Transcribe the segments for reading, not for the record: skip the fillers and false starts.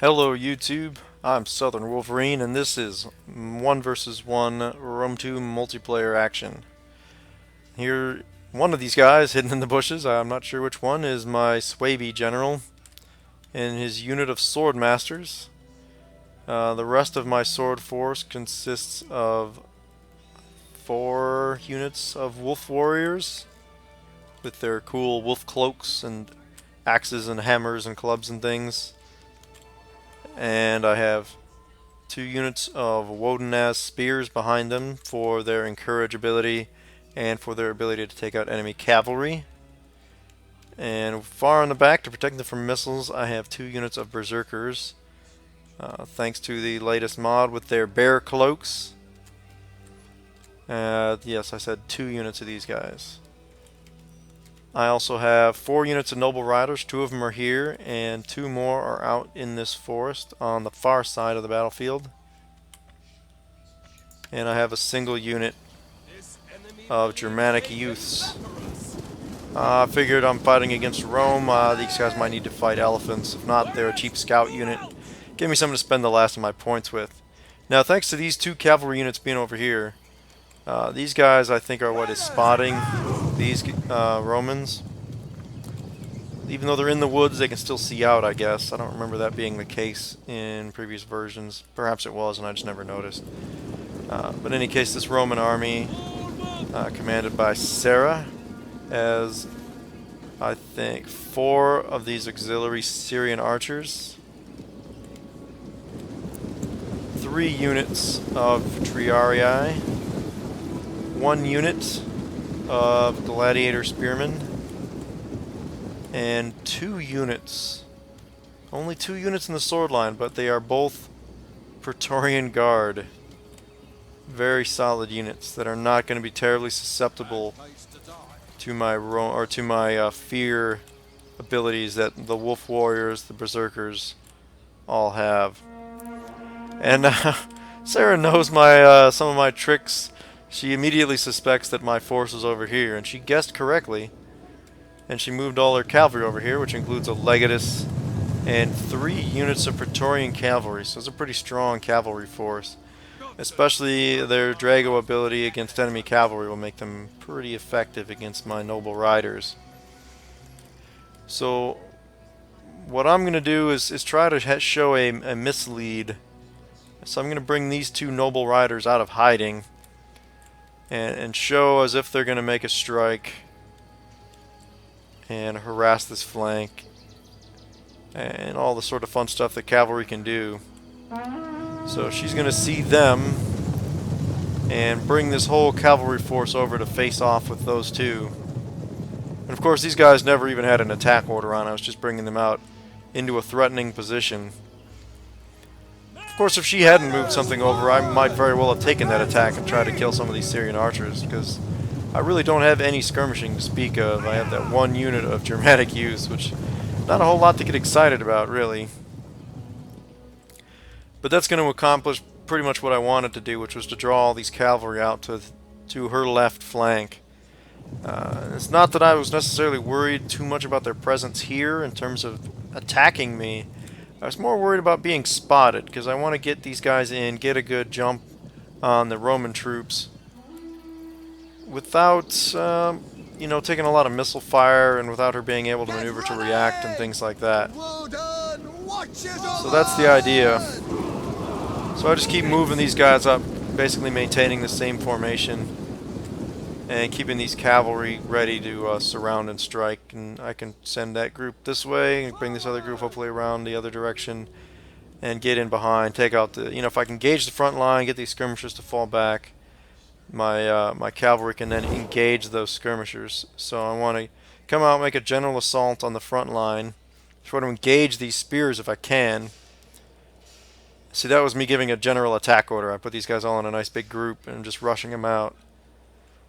Hello YouTube, I'm Southern Wolverine and this is 1 versus 1 Rome 2 multiplayer action. Here, one of these guys hidden in the bushes, I'm not sure which one, is my Suebi general and his unit of sword masters. The rest of my sword force consists of 4 units of wolf warriors with their cool wolf cloaks and axes and hammers and clubs and things. And I have 2 units of Wodenaz spears behind them for their encourage ability and for their ability to take out enemy cavalry. And far in the back to protect them from missiles, I have 2 units of berserkers. Thanks to the latest mod with their bear cloaks. Yes, I said 2 units of these guys. I also have 4 units of noble riders. 2 of them are here, and 2 more are out in this forest on the far side of the battlefield. And I have a single unit of Germanic youths. I figured I'm fighting against Rome. These guys might need to fight elephants. If not, they're a cheap scout unit. Give me something to spend the last of my points with. Now, thanks to these 2 cavalry units being over here, these guys I think are what is spotting these Romans. Even though they're in the woods, they can still see out, I guess. I don't remember that being the case in previous versions. Perhaps it was, and I just never noticed. But in any case, this Roman army, commanded by Sarah, has, I think, 4 of these auxiliary Syrian archers, 3 units of Triarii, 1 unit of gladiator spearmen, and 2 units. Only 2 units in the sword line, but they are both Praetorian Guard. Very solid units that are not going to be terribly susceptible to my fear abilities that the wolf warriors, the berserkers, all have. And Sarah knows my some of my tricks. She immediately suspects that my force is over here, and she guessed correctly. And she moved all her cavalry over here, which includes a legatus and 3 units of Praetorian cavalry. So it's a pretty strong cavalry force. Especially their Drago ability against enemy cavalry will make them pretty effective against my noble riders. So what I'm going to do is try to show a mislead. So I'm going to bring these 2 noble riders out of hiding and show as if they're going to make a strike and harass this flank and all the sort of fun stuff that cavalry can do. So she's going to see them and bring this whole cavalry force over to face off with those 2. And of course these guys never even had an attack order on. I was just bringing them out into a threatening position. Of course, if she hadn't moved something over, I might very well have taken that attack and tried to kill some of these Syrian archers, because I really don't have any skirmishing to speak of. I have that 1 unit of Germanic youths, which not a whole lot to get excited about, really. But that's going to accomplish pretty much what I wanted to do, which was to draw all these cavalry out to her left flank. It's not that I was necessarily worried too much about their presence here in terms of attacking me. I was more worried about being spotted, because I want to get these guys in, get a good jump on the Roman troops without, taking a lot of missile fire and without her being able to maneuver to react and things like that. So that's the idea. So I just keep moving these guys up, basically maintaining the same formation and keeping these cavalry ready to surround and strike. And I can send that group this way and bring this other group hopefully around the other direction and get in behind, take out the, if I can gauge the front line, get these skirmishers to fall back, my cavalry can then engage those skirmishers. So I want to come out, make a general assault on the front line, try to engage these spears if I can. See, that was me giving a general attack order. I put these guys all in a nice big group and I'm just rushing them out.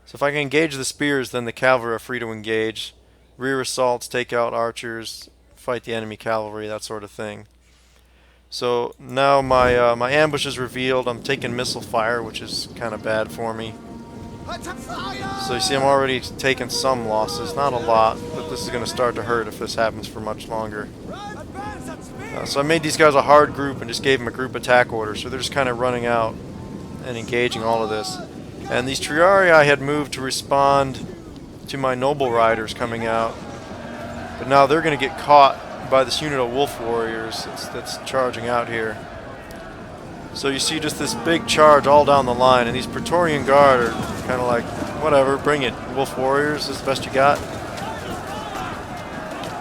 So if I can engage the spears, then the cavalry are free to engage. Rear assaults, take out archers, fight the enemy cavalry, that sort of thing. So now my ambush is revealed. I'm taking missile fire, which is kind of bad for me. So you see I'm already taking some losses, not a lot, but this is going to start to hurt if this happens for much longer. So I made these guys a hard group and just gave them a group attack order. So they're just kind of running out and engaging all of this. And these Triarii I had moved to respond to my Noble Riders coming out. But now they're going to get caught by this unit of Wolf Warriors that's charging out here. So you see just this big charge all down the line, and these Praetorian Guard are kind of like, whatever, bring it, Wolf Warriors, this is the best you got.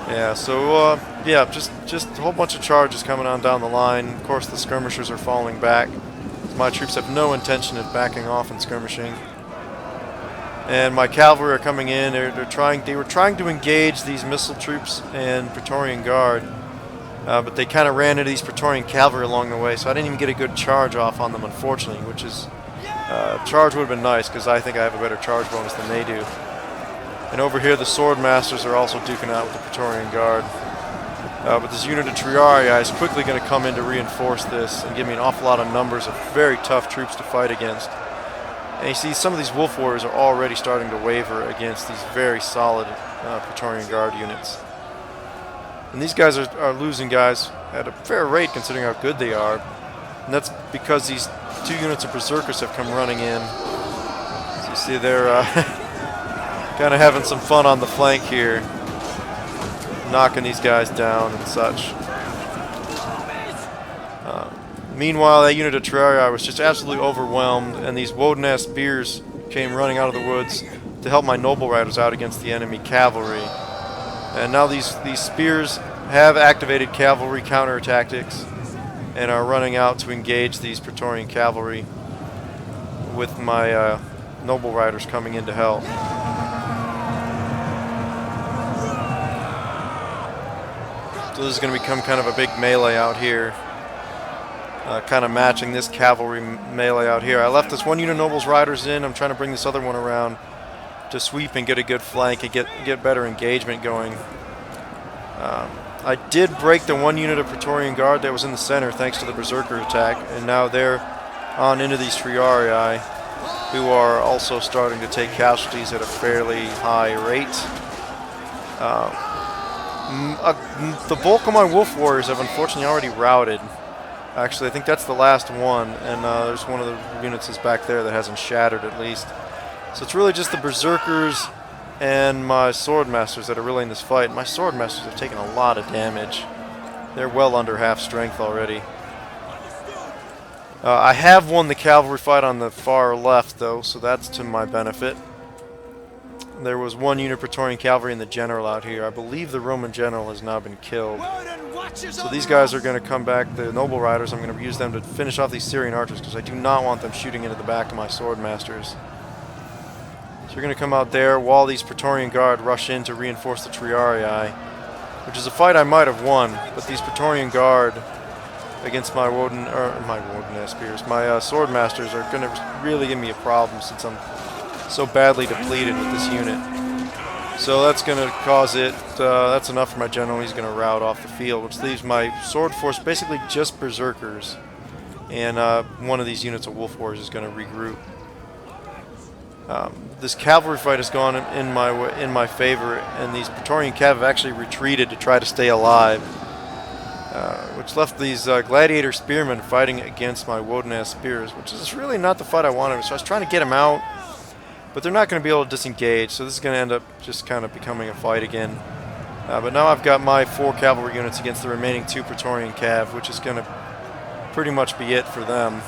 Yeah, so yeah, just a whole bunch of charges coming on down the line. Of course, the skirmishers are falling back. My troops have no intention of backing off and skirmishing. And my cavalry are coming in. They were trying to engage these missile troops and Praetorian Guard, but they kind of ran into these Praetorian cavalry along the way, so I didn't even get a good charge off on them, unfortunately. Which is charge would have been nice because I think I have a better charge bonus than they do. And over here, the Sword Masters are also duking out with the Praetorian Guard. But this unit of Triarii is quickly going to come in to reinforce this and give me an awful lot of numbers of very tough troops to fight against. And you see some of these Wolf Warriors are already starting to waver against these very solid Praetorian Guard units. And these guys are losing guys at a fair rate considering how good they are. And that's because these two units of Berserkers have come running in. So you see they're kind of having some fun on the flank here, knocking these guys down and such. Meanwhile, that unit of Triarii was just absolutely overwhelmed, and these Woden-ass spears came running out of the woods to help my Noble Riders out against the enemy cavalry. And now these spears have activated cavalry counter tactics and are running out to engage these Praetorian cavalry with my Noble Riders coming in to help. So this is going to become kind of a big melee out here. Kind of matching this cavalry melee out here. I left this one unit of Nobles Riders in. I'm trying to bring this other one around to sweep and get a good flank and get better engagement going. I did break the one unit of Praetorian Guard that was in the center thanks to the Berserker attack, and now they're on into these Triarii, who are also starting to take casualties at a fairly high rate. The bulk of my Wolf Warriors have unfortunately already routed. Actually, I think that's the last one, and there's one of the units is back there that hasn't shattered at least. So it's really just the Berserkers and my Sword Masters that are really in this fight. My Sword Masters have taken a lot of damage. They're well under half strength already. I have won the cavalry fight on the far left, though, so that's to my benefit. There was one unit Praetorian cavalry and the general out here. I believe the Roman general has now been killed. So these guys are going to come back, the Noble Riders. I'm going to use them to finish off these Syrian archers because I do not want them shooting into the back of my Sword Masters. So you're going to come out there while these Praetorian Guard rush in to reinforce the Triarii, which is a fight I might have won, but these Praetorian Guard against my spears, my Sword Masters are going to really give me a problem since I'm so badly depleted with this unit. So that's going to cause it, that's enough for my general. He's going to rout off the field, which leaves my sword force basically just Berserkers. And one of these units of Wolf Warriors is going to regroup. This cavalry fight has gone in my favor, and these Praetorian Cav have actually retreated to try to stay alive. Which left these gladiator spearmen fighting against my Woden-ass spears, which is really not the fight I wanted. So I was trying to get them out, but they're not going to be able to disengage, so this is going to end up just kind of becoming a fight again. But now I've got my 4 cavalry units against the remaining 2 Praetorian Cav, which is going to pretty much be it for them.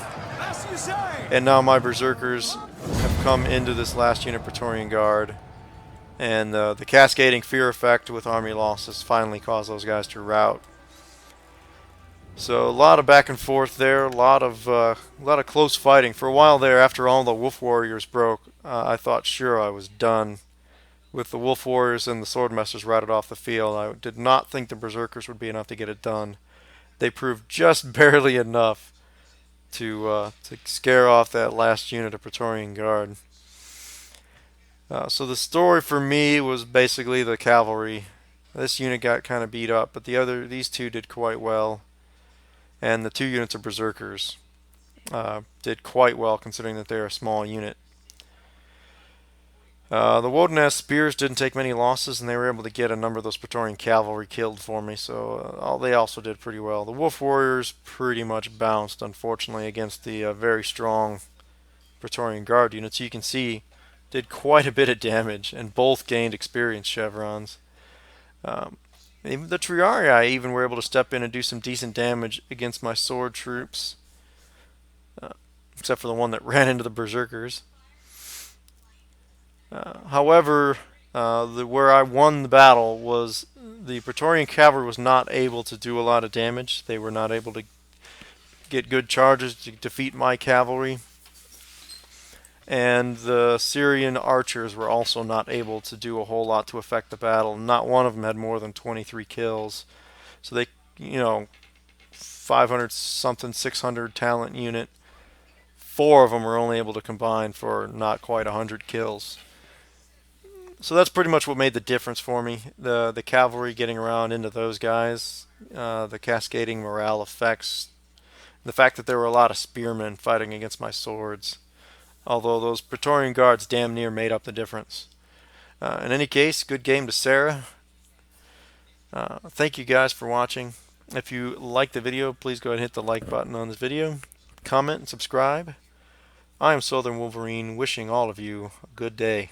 And now my Berserkers have come into this last unit Praetorian Guard, and the cascading fear effect with army losses finally caused those guys to rout. So a lot of back and forth there, a lot of close fighting. For a while there, after all the Wolf Warriors broke, I thought sure I was done with the Wolf Warriors and the Sword Masters routed off the field. I did not think the Berserkers would be enough to get it done. They proved just barely enough to scare off that last unit of Praetorian Guard. So the story for me was basically the cavalry. This unit got kind of beat up, but these two did quite well. And the 2 units of Berserkers did quite well considering that they're a small unit. The Woden spears didn't take many losses, and they were able to get a number of those Praetorian cavalry killed for me, so they also did pretty well. The Wolf Warriors pretty much bounced, unfortunately, against the very strong Praetorian Guard units. You can see did quite a bit of damage, and both gained experience chevrons. Um, Even the Triarii even were able to step in and do some decent damage against my sword troops, uh, except for the one that ran into the Berserkers. However, where I won the battle was the Praetorian cavalry was not able to do a lot of damage. They were not able to get good charges to defeat my cavalry. And the Syrian archers were also not able to do a whole lot to affect the battle. Not one of them had more than 23 kills. So they, 500 something, 600 talent unit. 4 of them were only able to combine for not quite 100 kills. So that's pretty much what made the difference for me. The cavalry getting around into those guys, the cascading morale effects, the fact that there were a lot of spearmen fighting against my swords. Although those Praetorian guards damn near made up the difference. In any case, good game to Sarah. Thank you guys for watching. If you liked the video, please go ahead and hit the like button on this video. Comment and subscribe. I am Southern Wolverine, wishing all of you a good day.